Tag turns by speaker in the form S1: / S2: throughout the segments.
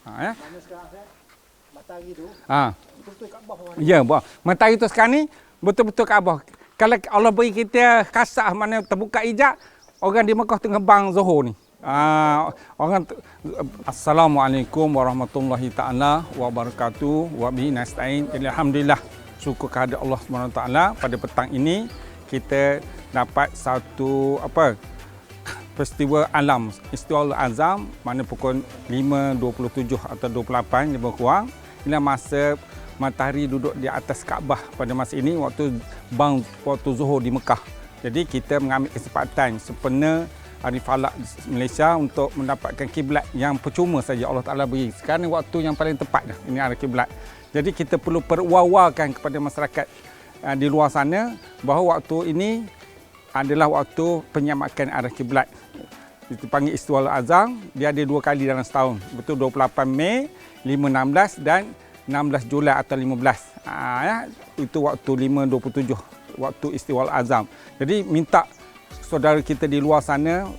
S1: Ya.
S2: Mana sekarang saya matahari tu betul kat bawah.
S1: Ya, matahari tu sekarang ni betul-betul Kaabah. Kalau Allah beri kita kasah mana terbuka hijab, orang di Mekah tengah bang Zuhur ni. Assalamualaikum warahmatullahi taala wabarakatuh. Wa bihi nasta'in. Alhamdulillah. Syukur kehadirat Allah Subhanahu taala pada petang ini kita dapat satu festival alam Istiwal Azam mana pukul 5.27 atau 28 lebih kurang. Inilah masa matahari duduk di atas Kaabah pada masa ini waktu Zuhur di Mekah. Jadi kita mengambil kesempatan sempena hari falak Malaysia untuk mendapatkan kiblat yang percuma saja Allah Taala beri. Sekarang waktu yang paling tepat dah ini hari kiblat. Jadi kita perlu perwawakan kepada masyarakat di luar sana bahawa waktu ini adalah waktu penyamakan arah kiblat. Dipanggil Istiwal Azam, dia ada 2 kali dalam setahun. Betul 28 Mei, 5.16 dan 16 Julai atau 15. Itu waktu 5.27 waktu Istiwal Azam. Jadi minta saudara kita di luar sana,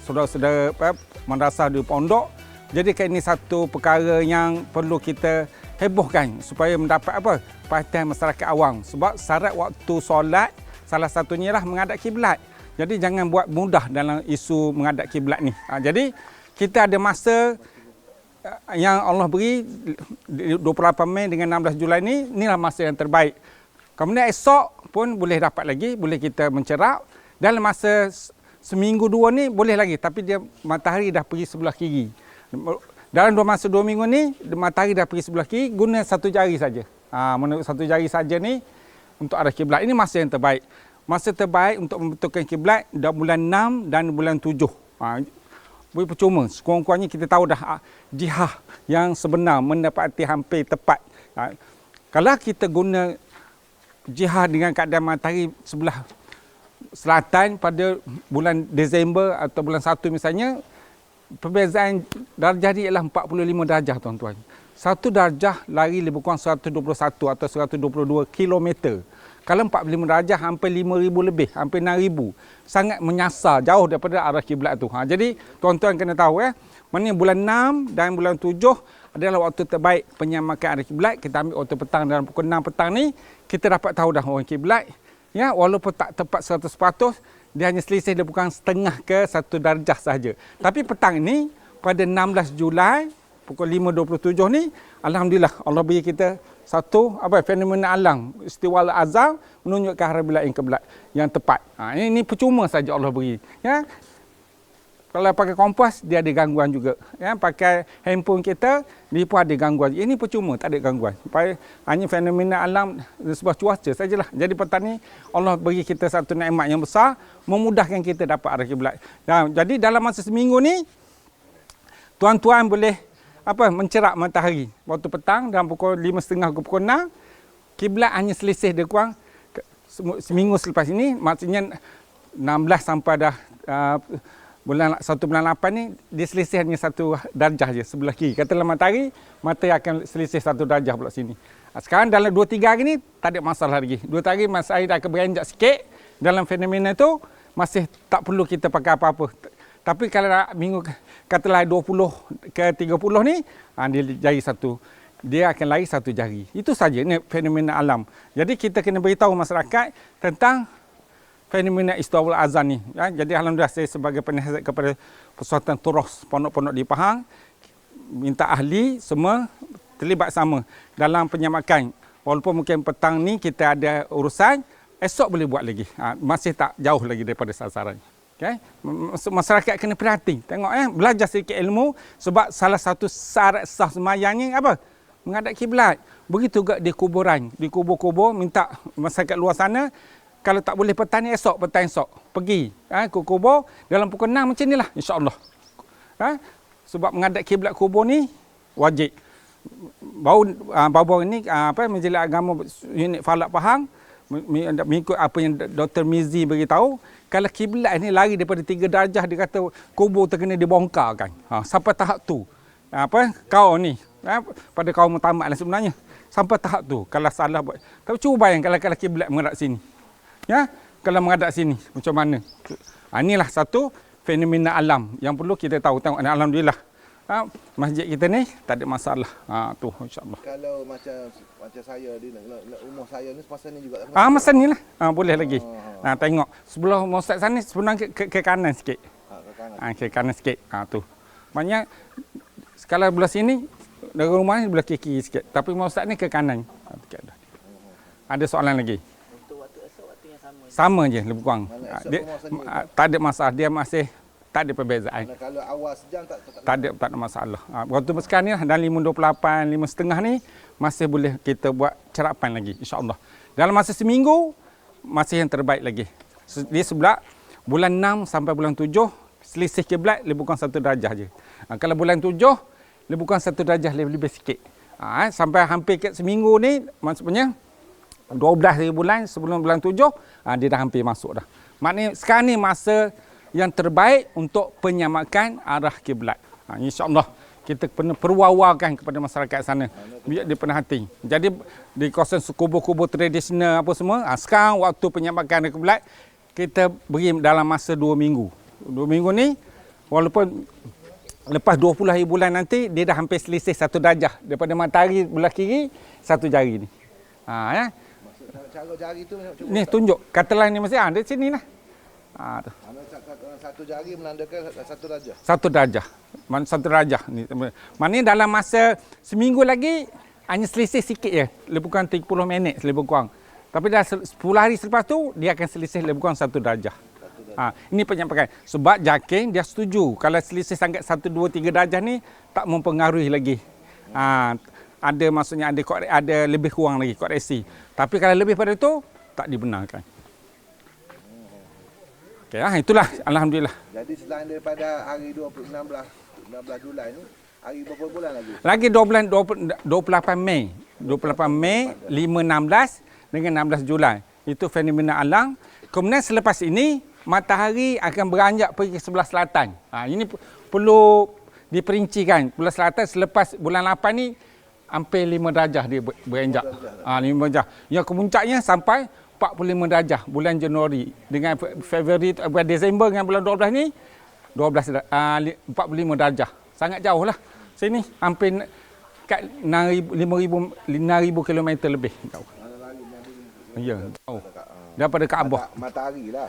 S1: saudara-saudara madrasah di pondok, jadikan ini satu perkara yang perlu kita hebohkan supaya mendapat perhatian masyarakat awam. Sebab syarat waktu solat salah satunya lah menghadap kiblat. Jadi jangan buat mudah dalam isu menghadap kiblat ni. Jadi kita ada masa yang Allah beri 28 Mei dengan 16 Julai ni, inilah masa yang terbaik. Kemudian esok pun boleh dapat lagi, boleh kita mencerap. Dalam masa seminggu 2 ni boleh lagi, tapi dia matahari dah pergi sebelah kiri. Dalam masa 2 minggu ni matahari dah pergi sebelah kiri, guna 1 jari saja. Menurut 1 jari saja ni untuk arah kiblat. Ini masa yang terbaik. Masa terbaik untuk membetulkan kiblat dah bulan 6 dan bulan 7. Boleh percuma. Sekurang-kurangnya kita tahu dah jihah yang sebenar mendapati hampir tepat. Kalau kita guna jihah dengan keadaan matahari sebelah selatan pada bulan Disember atau bulan 1 misalnya, perbezaan darjah dia ialah 45 darjah tuan-tuan. 1 darjah lari lebih kurang 121 atau 122 kilometer. Kalau 45 darjah hampir 5,000 lebih, hampir 6,000. Sangat menyasar jauh daripada arah kiblat tu. Jadi tuan-tuan kena tahu mana bulan 6 dan bulan 7 adalah waktu terbaik penyamakan arah kiblat. Kita ambil waktu petang dalam pukul 6 petang ni, kita dapat tahu dah orang kiblat. Ya, walaupun tak tepat 100%, dia hanya selisih dia bukan setengah ke 1 darjah sahaja. Tapi petang ini pada 16 Julai pukul 5.27 ni, alhamdulillah Allah beri kita satu fenomena alam Istiwal Azam menunjukkan arah kiblat yang tepat. Ini percuma saja Allah beri. Ya. Kalau pakai kompas dia ada gangguan juga. Ya, pakai handphone kita dia pun ada gangguan. Ini percuma, tak ada gangguan. Hanya fenomena alam sebuah cuaca sajalah. Jadi petang ni Allah beri kita satu nikmat yang besar memudahkan kita dapat arah kiblat. Jadi dalam masa seminggu ni tuan-tuan boleh mencerap matahari waktu petang dalam pukul 5.30 ke pukul 6. Kiblat hanya selisih dia kurang seminggu selepas ini, maksudnya 16 sampai dah bulan 1 bulan 8 ni dia selisih hanya 1 darjah je sebelah kiri. Katalah matahari akan selisih 1 darjah pula sini. Sekarang dalam 2-3 hari ni tak ada masalah lagi. 2 hari matahari dah akan beranjak sikit dalam fenomena tu, masih tak perlu kita pakai apa-apa. Tapi kalau minggu katalah 20 ke 30 ni, dia jari satu. Dia akan lari 1 jari. Itu saja ni fenomena alam. Jadi kita kena beritahu masyarakat tentang fenomena Istiwal Azam ni. Ya, jadi alhamdulillah saya sebagai penasihat kepada Persatuan Turas Pondok-Pondok di Pahang minta ahli semua terlibat sama dalam penyamakan. Walaupun mungkin petang ni kita ada urusan, esok boleh buat lagi. Masih tak jauh lagi daripada sasaran. Okay. Masyarakat kena perhati. Tengok belajar sedikit ilmu sebab salah satu syarat sah sembahyangnya menghadap kiblat. Begitu juga di kuburan, di kubur-kubur minta masyarakat luar sana kalau tak boleh petang ni esok pergi ke kubur dalam pukul 6 macam inilah insya-Allah. Sebab menghadap kiblat kubur ni wajib. Baru-baru ini Majlis Agama Unit Falak Pahang mengikut apa yang Dr. Mizi beritahu, kalau kiblat ni lari daripada 3 darjah dia kata kubur terkena dibongkarkan. Sampai tahap tu. Kau ni pada kaum tamat lah sebenarnya. Sampai tahap tu kalau salah buat. Tapi cuba bayang kalau kiblat menghadap sini. Ya, kalau menghadap sini macam mana? Inilah satu fenomena alam yang perlu kita tahu. Tengok alhamdulillah. masjid kita ni tak ada masalah. Tu insya-Allah.
S2: Kalau macam saya di umur saya ni masa ni juga tak
S1: Masa ni lah. Boleh lagi. Tengok sebelah Ustaz sana sebenarnya ke kanan sikit.
S2: ke kanan.
S1: Ke kanan sikit. Tu. Maknanya kalau belah sini dari rumah ni belah kiri sikit. Tapi rumah Ustaz ni ke kanan. Ada soalan lagi?
S3: Untuk waktu esok, waktu yang sama.
S1: Sama je lebih kurang. Dia, tak ada masalah. Dia masih tak ada perbezaan.
S2: Kalau awal sejam tak
S1: Tak ada masalah. Waktu sekarang ni dalam 5.28, 5.30 ni masih boleh kita buat cerapan lagi insya-Allah. Dalam masa seminggu masih yang terbaik lagi. Dia sebelah bulan 6 sampai bulan 7 selisih kiblat lebih kurang 1 darjah je. Kalau bulan 7 lebih kurang 1 darjah lebih sikit. Sampai hampir ke seminggu ni maksudnya 12 hari bulan sebelum bulan 7 dia dah hampir masuk dah. Maknanya sekarang ni masa yang terbaik untuk penyamakan arah kiblat. InsyaAllah kita kena perwawakan kepada masyarakat sana. Biar dia penhati. Jadi di kawasan kubur-kubur tradisional apa semua, sekarang waktu penyamakan arah kiblat kita beri dalam masa 2 minggu. 2 minggu ni walaupun lepas 20 hari bulan nanti dia dah hampir selisih 1 darjah daripada matahari belah kiri 1 jari ni. Ya.
S2: Cara jari tu
S1: Ni tunjuk katalah ni mesti di sini lah. Tu.
S2: Satu jari menandakan 1 darjah.
S1: 1 darjah. 1 darjah ni. Maknanya dalam masa seminggu lagi hanya selisih sikit je. Lebih kurang 30 minit lebih kurang. Tapi dah 10 hari selepas tu dia akan selisih lebih kurang 1 darjah. Ini penyampaian. Sebab Jakin dia setuju kalau selisih sangat 1, 2, 3 darjah ni tak mempengaruhi lagi. Ada maksudnya ada lebih kurang lagi koreksi. Tapi kalau lebih pada itu tak dibenarkan. Okey, itulah alhamdulillah.
S2: Jadi selain daripada hari 16 Julai ni, hari berapa bulan lagi?
S1: Lagi 28 Mei. 28 Mei, 5, 16 dengan 16 Julai. Itu fenomena alam. Kemudian selepas ini matahari akan beranjak pergi ke sebelah selatan. Ini perlu diperincikan. Sebelah selatan selepas bulan 8 ni hampir 5 darjah dia beranjak. 5 darjah. Yang kemuncaknya sampai 45 darjah bulan Januari dengan Februari bulan Disember dengan bulan 12 ni 45 darjah. Sangat jauh lah. Sini hampir kat 5,000 km lebih jauh. Ya, jauh. Daripada Kaabah.
S2: Matahari lah.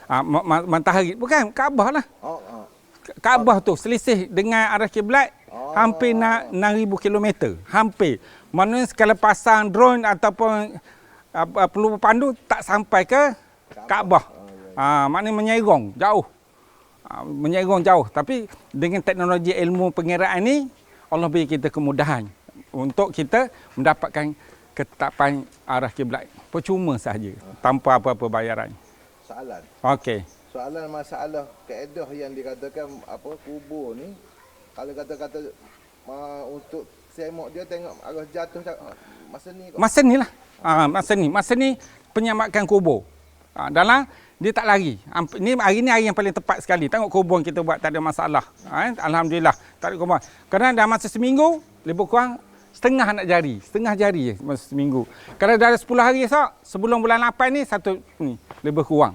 S1: Matahari bukan Kaabah lah. Kaabah tu selisih dengan arah kiblat hampir 6,000 km. Hampir. Maknanya sekali pasang drone ataupun peluru pandu tak sampai ke Kaabah. Maknanya menyerong jauh. Menyerong jauh. Tapi dengan teknologi ilmu pengiraan ni Allah beri kita kemudahan untuk kita mendapatkan ketetapan arah kiblat percuma sahaja tanpa apa-apa bayaran.
S2: Soalan.
S1: Okey.
S2: Soalan masalah kaedah yang dikatakan kubur ni kalau kata-kata untuk semok dia tengok arah jatuh masa ni kot. Masa ni penyamakan kubur. Dalam dia tak lari. Ni hari ni hari yang paling tepat sekali. Tengok kubur kita buat tak ada masalah. Alhamdulillah tak ada kubur. Kerana dalam masa seminggu lebih kurang setengah jari je masa seminggu. Kalau dah 10 hari esok sebelum bulan 8 ni lebih kurang.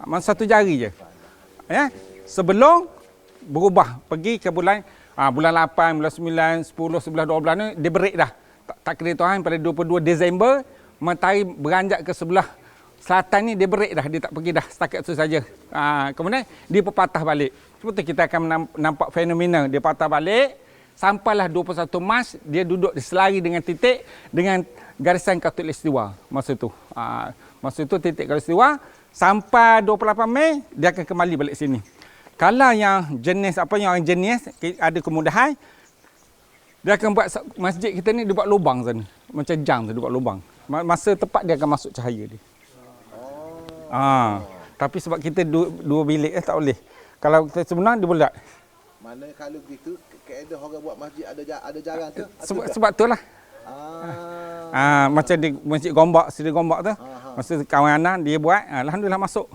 S2: Masa 1 jari je. Ya. Sebelum berubah pergi ke bulan 8, bulan 9, 10, 11, 12 ni dia break dah. Tak kira Tuhan pada 22 Disember matahari beranjak ke sebelah selatan ni dia break dah, dia tak pergi dah setakat itu saja. Kemudian dia berpatah balik. Seperti kita akan nampak fenomena dia patah balik sampailah 21 Mac dia duduk di selari dengan titik dengan garisan khatulistiwa masa tu. Masa itu titik khatulistiwa sampai 28 Mei dia akan kembali balik sini. Kalau yang jenis ada kemudahan dia akan buat masjid kita ni dia buat lubang sana. Macam jam tu dia buat lubang. Masa tepat dia akan masuk cahaya dia. Tapi sebab kita dua bilik tak boleh. Kalau kita sebenar dia boleh tak? Mana kalau begitu kaedah orang buat masjid ada jalan tu.
S1: Sebab tu lah. Macam di Masjid Gombak, Seri Gombak tu. Masa kawan anak dia buat, alhamdulillah masuk.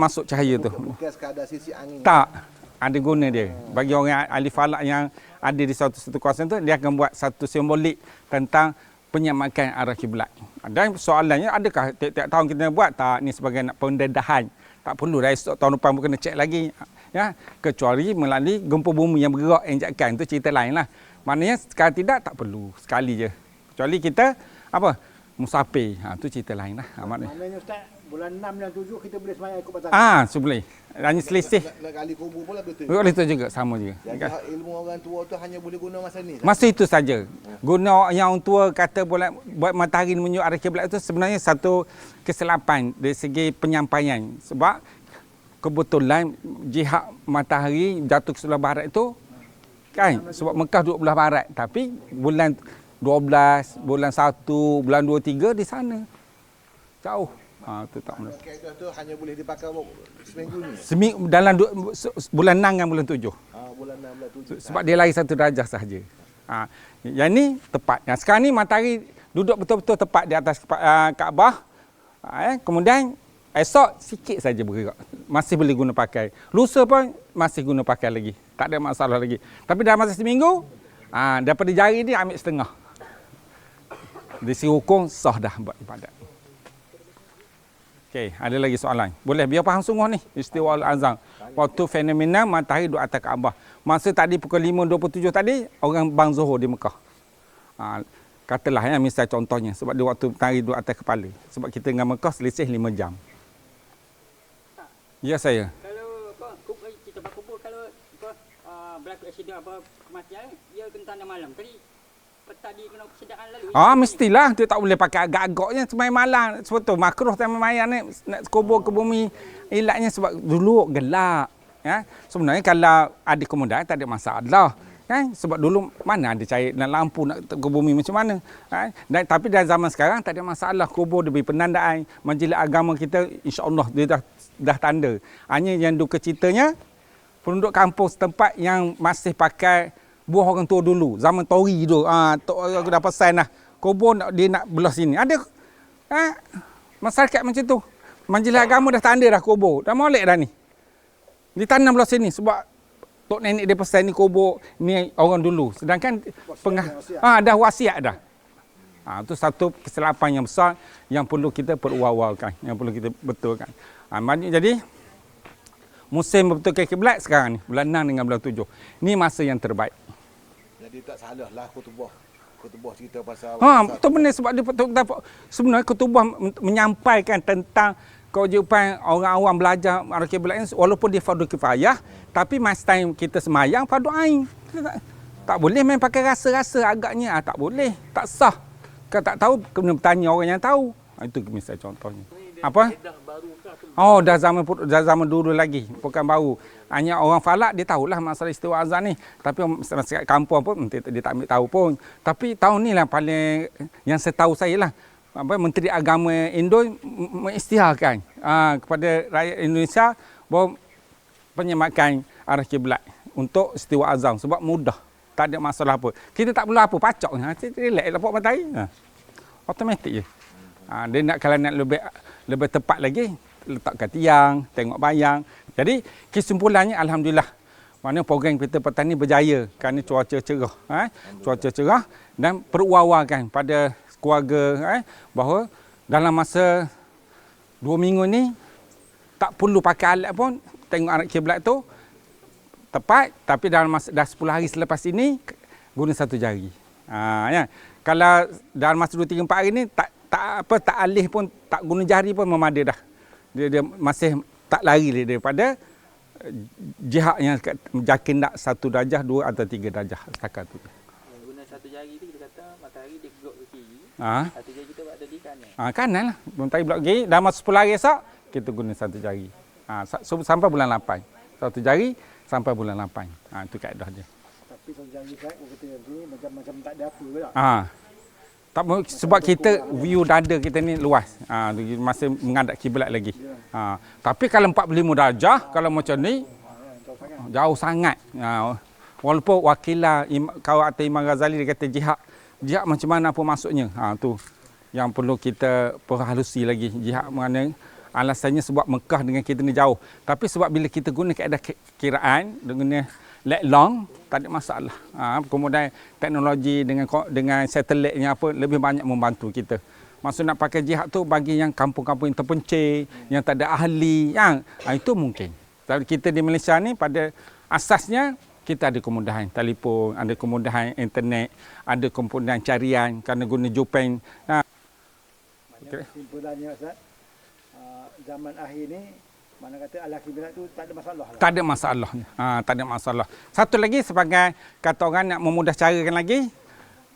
S1: Masuk cahaya tu.
S2: Bukan sekadar sisi angin.
S1: Tak. Ada guna dia. Bagi orang ahli falak yang ada di satu kawasan tu, dia akan buat satu simbolik tentang penyamakan arah kiblat. Dan soalannya, adakah tiap-tiap tahun kita buat? Tak, ni sebagai pendedahan. Tak perlu dah esok tahun depan pun kena cek lagi. Ya, kecuali melalui gempa bumi yang bergerak injakkan, itu cerita lain lah. Maknanya sekali tidak tak perlu, sekali je. Kecuali kita apa? Musafir. Itu cerita lain lah.
S4: Maknanya Ustaz, bulan 6 dan 7 kita boleh semayang ikut matahari.
S1: Boleh. Hanya selisih.
S2: Nak gali kubur pula betul.
S1: Boleh itu juga, sama juga.
S2: Jadi ilmu orang tua tu hanya boleh guna masa ni.
S1: Masa itu saja. Guna yang orang tua kata buat matahari menunjuk arah kiblat itu sebenarnya satu kesilapan dari segi penyampaian. Sebab kebetulan jihad matahari jatuh ke sebelah barat itu kan sebab Mekah duduk belah barat, tapi bulan 12, bulan 1, bulan 2, 3 di sana. Jauh. Itu tak boleh.
S2: Kaedah tu hanya boleh dipakai seminggu ni.
S1: Dalam bulan 6 dan bulan 7.
S2: Bulan 6 bulan 7.
S1: Sebab dia lari 1 darjah sahaja. Yang ni tepat. Yang sekarang ni matahari duduk betul-betul tepat di atas Kaabah. Kemudian esok sikit saja bergerak. Masih boleh guna pakai. Lusa pun masih guna pakai lagi. Tak ada masalah lagi. Tapi dalam masa seminggu, daripada jari dia ambil setengah. Di sisi hukum sah dah buat ibadat. Okey, ada lagi soalan? Boleh biar faham sungguh ni. Istiwa al-azam. Waktu fenomena matahari duduk atas Kaabah. Masa tadi pukul 5.27 tadi, orang bang Zuhur di Mekah. Katalah ya, misal contohnya. Sebab dia waktu matahari duduk atas kepala. Sebab kita dengan Mekah selisih 5 jam. Ya saya.
S3: Kalau kita berkubur, kalau berlaku aksiden apa kematian, dia kena tanda malam. Tadi petang dia kena persediaan lalu.
S1: Mestilah. Dia tak boleh pakai agak-agaknya semai malam. Sebab tu makruh time mayang ni nak kubur ke bumi. Ilatnya sebab dulu gelap. Ya. Sebenarnya kalau ada kemudahan tak ada masalah. Kan? Sebab dulu mana ada cahaya dan lampu nak ke bumi macam mana. Tapi dalam zaman sekarang tak ada masalah. Kubur diberi penandaan. Majlis agama kita insya-Allah dia dah tanda. Hanya yang duka citanya penduduk kampung setempat yang masih pakai buah orang tua dulu, zaman Tori tu. Aku dah pesan dah. Kubur dia nak belah sini. Ada masyarakat macam tu. Majlis agama dah tanda dah kubur. Dah molek dah ni. Ditanam belah sini sebab tok nenek dia pesan ni kubur ni orang dulu. Sedangkan dah wasiat dah. Itu satu kesilapan yang besar yang perlu kita perwawalkan, yang perlu kita betulkan. Jadi musim berbetulkan kiblat sekarang ni, bulan 6 dengan bulan 7. Ni masa yang terbaik.
S2: Jadi tak salah lah kutubah cerita pasal
S1: betul benar sebab dia sebenarnya kutubah menyampaikan tentang kewajipan orang awam belajar arah kiblat ini walaupun dia fardu kifayah, tapi masa time kita semayang fardu ain. Tak boleh main pakai rasa-rasa agaknya, tak boleh, tak sah. Kalau tak tahu kena bertanya orang yang tahu. Itu misal contohnya. Apa? Dah zaman dulu lagi, bukan baru. Hanya orang falak dia tahulah masalah istiwa azan ni. Tapi masyarakat kampung pun dia tak ambil tahu pun. Tapi tahun ni lah paling yang setahu saya lah. Menteri Agama Indo mengisytiharkan kepada rakyat Indonesia bahawa penyemakan arah kiblat untuk istiwa azam sebab mudah. Tak ada masalah apa. Kita tak perlu apa pacak. Relax lapuk matahari. Automatik je. Dia nak kalau nak lebih tepat lagi letakkan tiang, tengok bayang. Jadi kesimpulannya alhamdulillah. Mana program kita petani berjaya kerana cuaca cerah. Cuaca cerah dan perwawakan pada keluarga bahawa dalam masa 2 minggu ni tak perlu pakai alat pun tengok arah kiblat tu tepat, tapi dalam masa dah 10 hari selepas ini guna 1 jari. Ya. Kalau dalam masa 2 3 4 hari ni tak alih pun tak guna jari pun memada dah. Dia masih tak lari daripada jihad yang yakin tak 1 darjah, 2 atau 3 darjah setakat tu.
S3: Yang guna 1 jari tu kita kata matahari dia gerak ke kiri. 1 jari kita buat di kanan.
S1: Kanan lah. Matahari blok kiri dalam masa 10 hari esok kita guna 1 jari. Sampai bulan 8. 1 jari sampai bulan 8. Itu kaedah dia.
S4: Tapi 1 jari saya kata nanti macam tak ada apa pula.
S1: Tak, sebab kita view dada kita ni luas. Masih menghadap kiblat lagi. Tapi kalau 45 darjah, kalau macam ni jauh sangat. Walaupun wakilah kau atau Imam Ghazali dia kata jihad macam mana apa maksudnya. Tu yang perlu kita perhalusi lagi. Jihad mana alasannya sebab Mekah dengan kita ni jauh. Tapi sebab bila kita guna kaedah kiraan dengan leg long, tak ada masalah. Kemudian teknologi dengan satelitnya apa lebih banyak membantu kita. Maksud nak pakai jihad tu bagi yang kampung-kampung yang terpencil, yang tak ada ahli, itu mungkin. Tapi kita di Malaysia ni pada asasnya kita ada kemudahan telefon, ada kemudahan internet, ada kemudahan carian kerana guna Jopeng.
S4: Kesimpulannya Ustaz, zaman akhir ni mana kata Al-Kiblat tu tak ada masalah lah.
S1: Tak ada masalah. Tak ada masalah. Satu lagi sebagai kata orang nak memudah carakan lagi,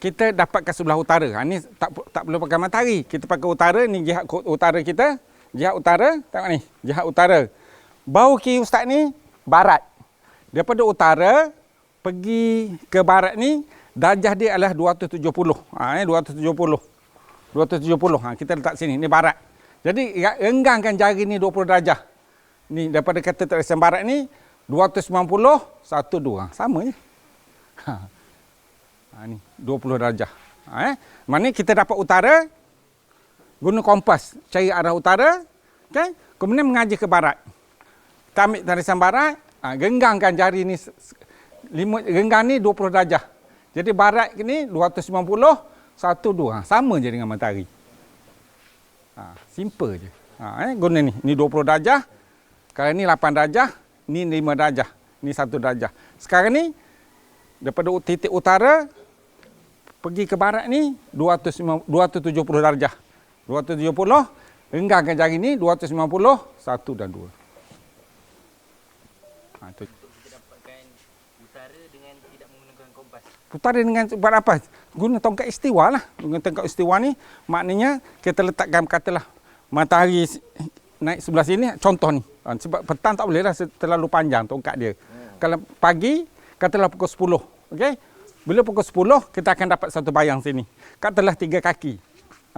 S1: kita dapatkan sebelah utara. Ni tak perlu pakai matahari. Kita pakai utara, ni jihad utara kita. Jihad utara, tengok ni, jihad utara. Bau kiri ustaz ni barat. Daripada utara pergi ke barat ni, darjah dia adalah 270. 270. 270. Kita letak sini, ni barat. Jadi renggangkan jari ni 20 darjah. Ni daripada kata terkesan barat ni 290 12 sama je. Ni 20 darjah. Mana kita dapat utara, guna kompas cari arah utara, okay? Kemudian mengaji ke barat. Kita ambil tarisan barat, genggangkan jari ni, genggang ni 20 darjah. Jadi barat ni 290 12 sama je dengan matahari. Simple je. Guna ni 20 darjah. Sekarang ni 8 darjah, ni 5 darjah, ni 1 darjah. Sekarang ni daripada titik utara pergi ke barat ni 270 darjah. 270, renggangkan jari ni 290, 1 dan 2. Itu.
S5: Kita dapatkan utara dengan tidak menggunakan kompas.
S1: Utara dengan buat apa? Guna tongkat istiwa lah. Guna tongkat istiwa ni maknanya kita letakkan katalah matahari naik sebelah sini, contoh ni. Sebab petang tak boleh lah terlalu panjang tongkat dia. Kalau pagi, katalah pukul 10. Okay? Bila pukul 10, kita akan dapat satu bayang sini. Katalah 3 kaki.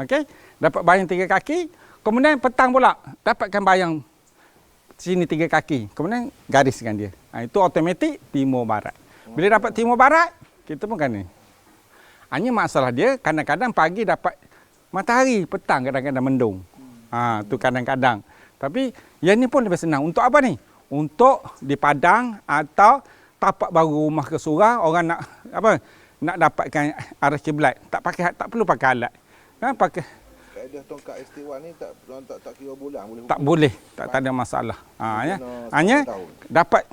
S1: Okay? Dapat bayang 3 kaki. Kemudian petang pula, dapatkan bayang sini 3 kaki. Kemudian gariskan dia. Itu automatik timur barat. Bila dapat timur barat, kita pun kan ni. Hanya masalah dia, kadang-kadang pagi dapat matahari, petang kadang-kadang mendung. Tu kadang-kadang. Tapi yang ni pun lebih senang. Untuk apa ni? Untuk di padang atau tapak baru rumah ke surau, orang nak apa? Nak dapatkan arah kiblat. Tak perlu pakai alat. Pakai
S2: Kaedah tongkat istiwa ni tak kira bulan boleh.
S1: Tak boleh. Tak ada masalah. Hanya dapat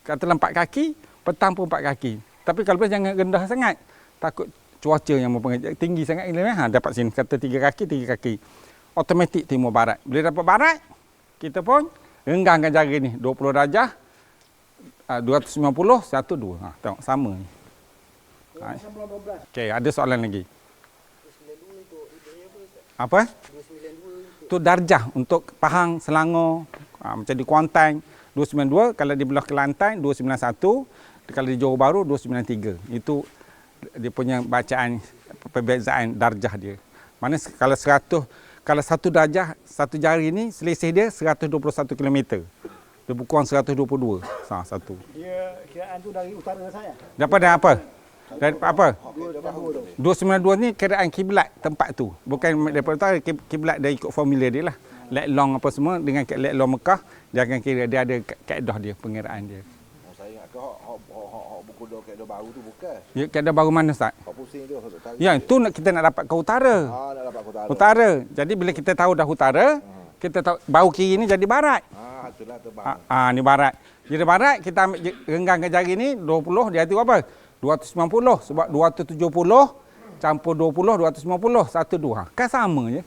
S1: katalah 4 kaki, petang pun 4 kaki. Tapi kalau jangan rendah sangat. Takut cuaca yang mempengaruhi tinggi sangat dapat sini kata 3 kaki 3 kaki. Automatik timur barat. Bila dapat barat, kita pun renggangkan jari ni 20 darjah, 290 12. Tengok sama ni. Okey, ada soalan lagi. Apa? Tu darjah untuk Pahang, Selangor, macam di Kuantan 292, kalau di belah Kelantan 291, kalau di Johor Bahru 293. Itu dia punya bacaan perbezaan darjah dia. Mana kalau 100, kalau 1 darjah, 1 jari ni selisih dia 121 km. Lebih kurang 122. Satu.
S4: Dia kiraan tu dari utara saya.
S1: Daripada apa? Dari apa? 292 ni kiraan kiblat tempat tu. Bukan daripada utara, kiblat dia ikut formula dia lah. Let long apa semua dengan let long Mekah, dia akan kira dia ada kaedah dia, pengiraan dia.
S2: Saya ingat hak buku dah kaedah baru tu bukan.
S1: Ya, kaedah baru mana Ustaz?
S2: Hak pusing tu tak tahu.
S1: Ya, itu kita nak dapat ke utara.
S2: Nak dapat ke utara.
S1: Utara. Jadi bila kita tahu dah utara, kita tahu bau kiri ni jadi barat.
S2: Itulah terbang.
S1: Ni barat. Jadi barat kita ambil renggangkan jari ni 20, dia tu apa? 290 sebab 270 campur 20 290 12. Kan sama je.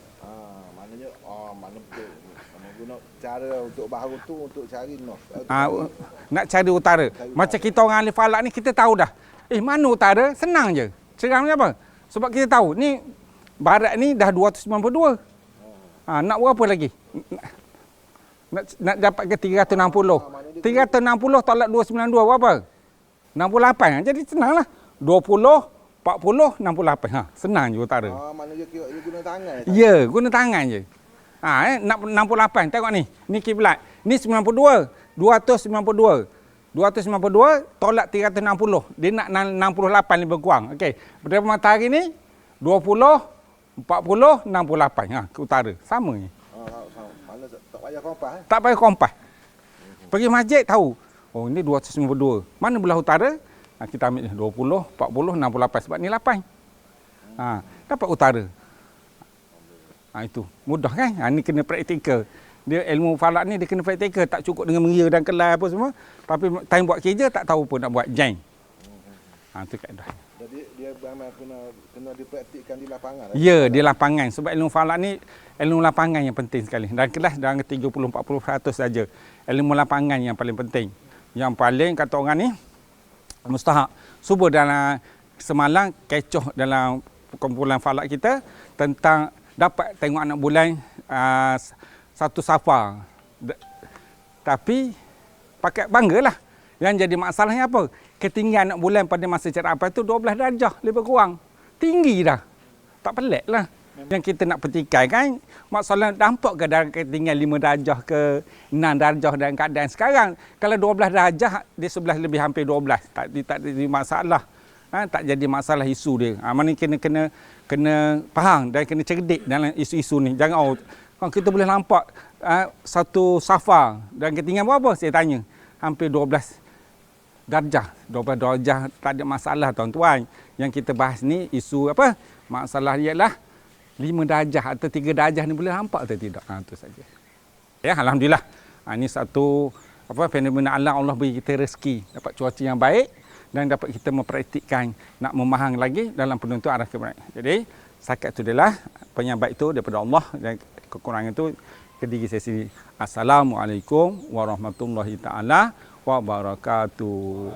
S2: Maknanya mana betul guna cara untuk baru tu untuk cari noh.
S1: Nak cari utara. Macam kita orang ahli falak ni kita tahu dah. Mana utara? Senang je. Cerang ni apa? Sebab kita tahu ni barat ni dah 292. Nak berapa lagi? Nak dapat ke 360. 360 tolak 292 berapa? 68. Jadi senanglah. 20, 40, 68. Senang je utara.
S2: Maknanya dia guna tangan.
S1: Ya, guna tangan je. 68. Tengok ni. Ni kiblat. Ni 92. 292. 292 tolak 360. Dia nak 68 lebih kurang. Okey. Daripada matahari ni 20, 40, 68. Ke utara. Sama je.
S2: Mana tak payah kompas.
S1: Tak payah kompas. Pergi masjid tahu. Oh, ini 292. Mana belah utara? Kita ambil 20, 40, 68. Sebab ni 8. Dapat utara. Itu. Mudah kan? Ini kena praktikal. Dia ilmu falak ni dia kena praktikal, tak cukup dengan mengira dan kelas apa semua. Tapi time buat kerja tak tahu pun nak buat jam. Tu kaedah.
S2: Jadi dia memang kena dipraktikkan di lapangan.
S1: Ya, di lapangan. Sebab ilmu falak ni ilmu lapangan yang penting sekali. Dan kelas dalam 30-40% saja. Ilmu lapangan yang paling penting. Yang paling kata orang ni mustahak. Cuba dalam semalam kecoh dalam kumpulan falak kita tentang dapat tengok anak bulan satu Safar. Tapi pakai banggalah. Yang jadi masalahnya apa? Ketinggian anak bulan pada masa cerah apa itu 12 darjah lebih kurang. Tinggi dah. Tak pelik lah. Yang kita nak petikai kan, masalah nampak ke dalam ketinggian 5 darjah ke 6 darjah dalam keadaan sekarang. Kalau 12 darjah, dia 11 lebih hampir 12. Tak jadi masalah. Tak jadi masalah isu dia. Mana kena faham dan kena cerdik dalam isu-isu ni. Jangan kalau kita boleh nampak satu Safar dan ketinggian berapa? Saya tanya. Hampir 12 darjah. 12 darjah tak ada masalah tuan-tuan. Yang kita bahas ni isu apa? Masalah ialah 5 darjah atau 3 darjah ni boleh nampak atau tidak. Itu saja. Ya, alhamdulillah. Ini satu fenomena alam, Allah beri kita rezeki, dapat cuaca yang baik dan dapat kita mempraktikkan nak memahang lagi dalam penuntut arah kebaikan. Jadi, setakat itu adalah penyambat itu daripada Allah dan kekurangan itu ke diri saya sendiri. Assalamualaikum warahmatullahi taala wabarakatuh.